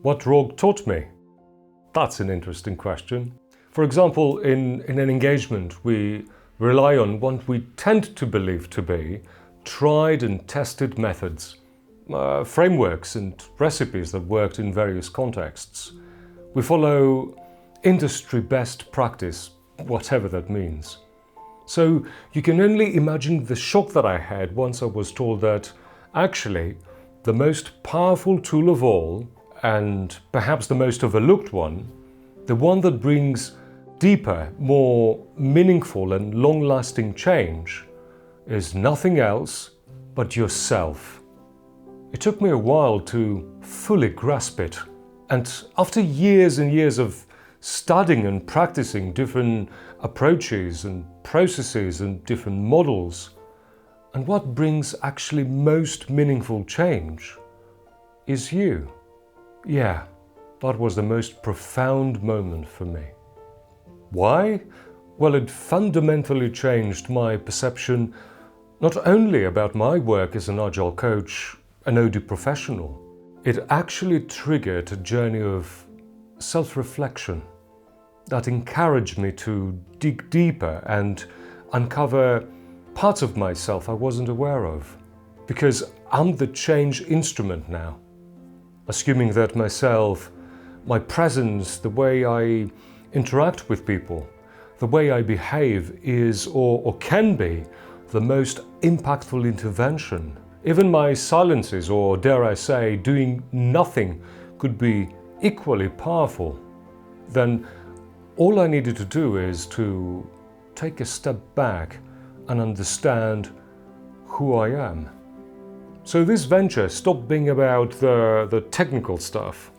What ROG taught me? That's an interesting question. For example, in an engagement, we rely on what we tend to believe to be tried and tested methods, frameworks and recipes that worked in various contexts. We follow industry best practice, whatever that means. So you can only imagine the shock that I had once I was told that actually the most powerful tool of all, and perhaps the most overlooked one, the one that brings deeper, more meaningful and long-lasting change, is nothing else but yourself. It took me a while to fully grasp it, and after years and years of studying and practicing different approaches and processes and different models, and what brings actually most meaningful change is you. Yeah, that was the most profound moment for me. Why? Well, it fundamentally changed my perception not only about my work as an Agile coach, an OD professional, it actually triggered a journey of self-reflection that encouraged me to dig deeper and uncover parts of myself I wasn't aware of. Because I'm the change instrument now. Assuming that myself, my presence, the way I interact with people, the way I behave is or can be the most impactful intervention. Even my silences, or dare I say, doing nothing, could be equally powerful. Then all I needed to do is to take a step back and understand who I am. So this venture stopped being about the technical stuff,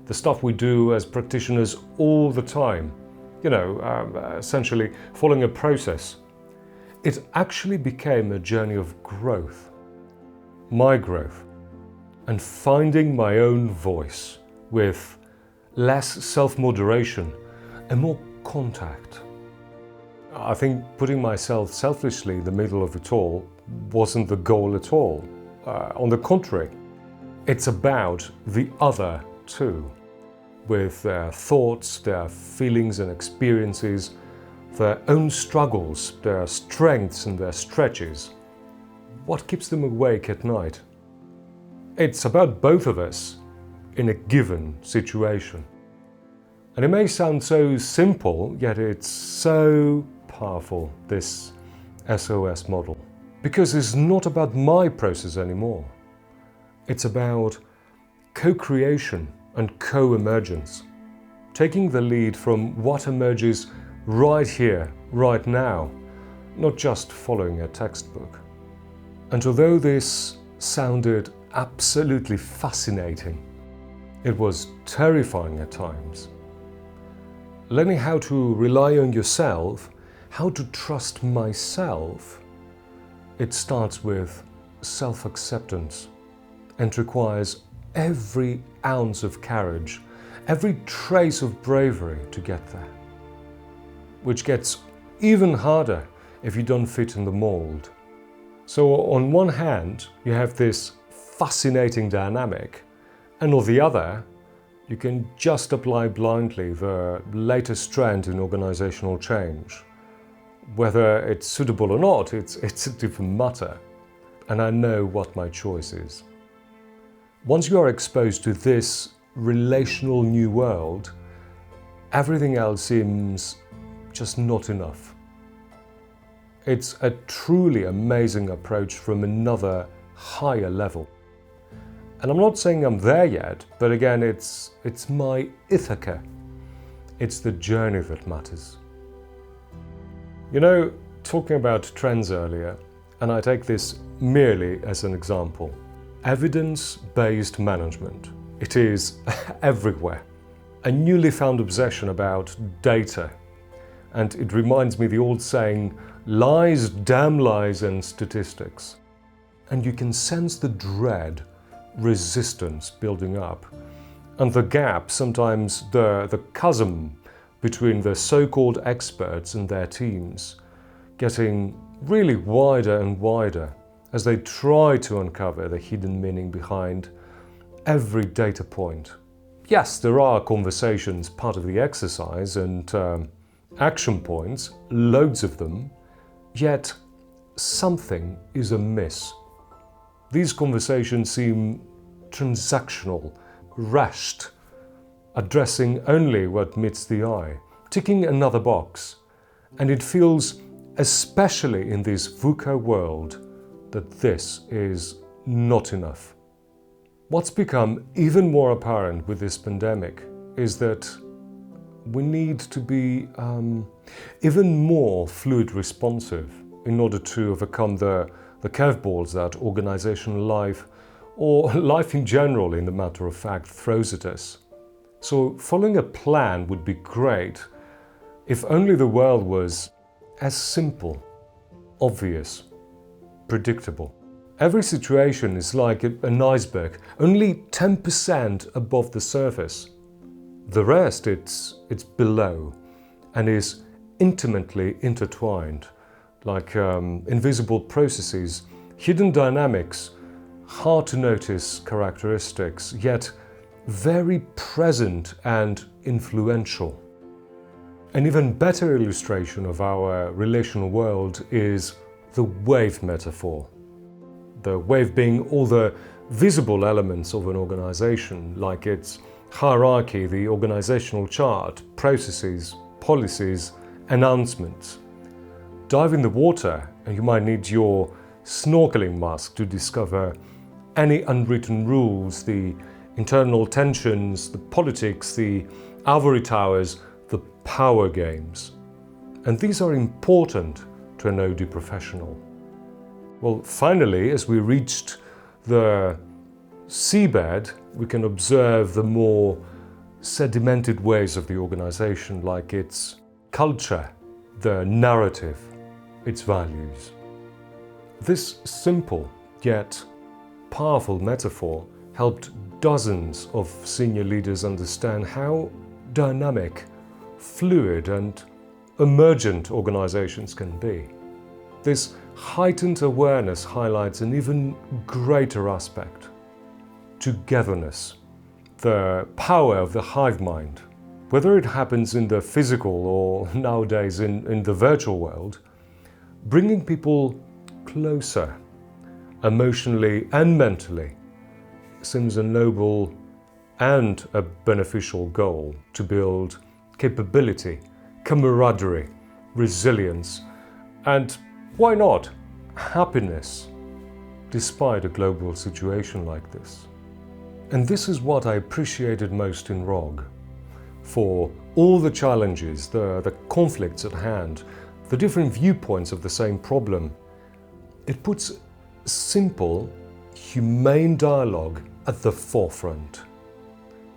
the stuff we do as practitioners all the time, essentially following a process. It actually became a journey of growth, my growth, and finding my own voice with less self-moderation and more contact. I think putting myself selfishly in the middle of it all wasn't the goal at all. On the contrary, it's about the other too, with their thoughts, their feelings and experiences, their own struggles, their strengths and their stretches. What keeps them awake at night? It's about both of us in a given situation. And it may sound so simple, yet it's so powerful, this SOS model. Because it's not about my process anymore. It's about co-creation and co-emergence. Taking the lead from what emerges right here, right now, not just following a textbook. And although this sounded absolutely fascinating, it was terrifying at times. Learning how to rely on yourself, how to trust myself, it starts with self-acceptance and requires every ounce of courage, every trace of bravery to get there, which gets even harder if you don't fit in the mold. So on one hand, you have this fascinating dynamic, and on the other, you can just apply blindly the latest trend in organizational change. Whether it's suitable or not, it's a different matter, and I know what my choice is. Once you are exposed to this relational new world, everything else seems just not enough. It's a truly amazing approach from another higher level. And I'm not saying I'm there yet, but again, it's my Ithaca. It's the journey that matters. Talking about trends earlier, and I take this merely as an example. Evidence-based management. It is everywhere. A newly found obsession about data. And it reminds me the old saying, lies, damn lies and statistics. And you can sense the dread, resistance building up. And the gap, sometimes the chasm between the so-called experts and their teams, getting really wider and wider as they try to uncover the hidden meaning behind every data point. Yes, there are conversations part of the exercise and action points, loads of them, yet something is amiss. These conversations seem transactional, rushed, addressing only what meets the eye, ticking another box. And it feels, especially in this VUCA world, that this is not enough. What's become even more apparent with this pandemic is that we need to be even more fluid responsive in order to overcome the curveballs that organizational life, or life in general in the matter of fact, throws at us. So following a plan would be great if only the world was as simple, obvious, predictable. Every situation is like an iceberg, only 10% above the surface. The rest, it's below and is intimately intertwined, like invisible processes, hidden dynamics, hard to notice characteristics, yet very present and influential. An even better illustration of our relational world is the wave metaphor. The wave being all the visible elements of an organization, like its hierarchy, the organizational chart, processes, policies, announcements. Dive in the water and you might need your snorkeling mask to discover any unwritten rules, the internal tensions, the politics, the ivory towers, the power games. And these are important to an OD professional. Well, finally, as we reached the seabed, we can observe the more sedimented ways of the organization, like its culture, the narrative, its values. This simple yet powerful metaphor helped dozens of senior leaders understand how dynamic, fluid and emergent organizations can be. This heightened awareness highlights an even greater aspect: togetherness, the power of the hive mind. Whether it happens in the physical or nowadays in the virtual world, bringing people closer, emotionally and mentally, seems a noble and a beneficial goal to build capability, camaraderie, resilience, and why not happiness, despite a global situation like this. And this is what I appreciated most in ROG. For all the challenges, the conflicts at hand, the different viewpoints of the same problem, it puts simple, humane dialogue at the forefront.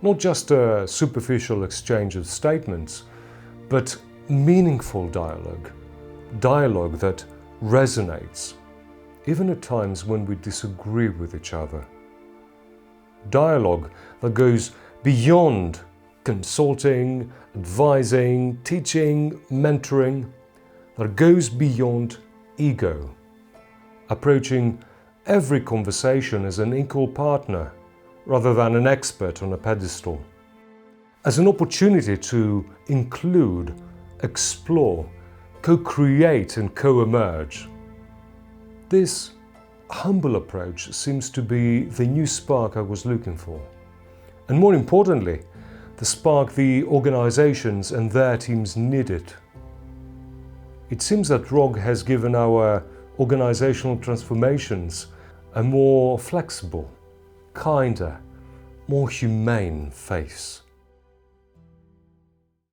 Not just a superficial exchange of statements, but meaningful dialogue. Dialogue that resonates, even at times when we disagree with each other. Dialogue that goes beyond consulting, advising, teaching, mentoring, that goes beyond ego, approaching every conversation as an equal partner rather than an expert on a pedestal, as an opportunity to include, explore, co-create and co-emerge. This humble approach seems to be the new spark I was looking for. And more importantly, the spark the organizations and their teams needed. It seems that ROG has given our organizational transformations a more flexible, kinder, more humane face.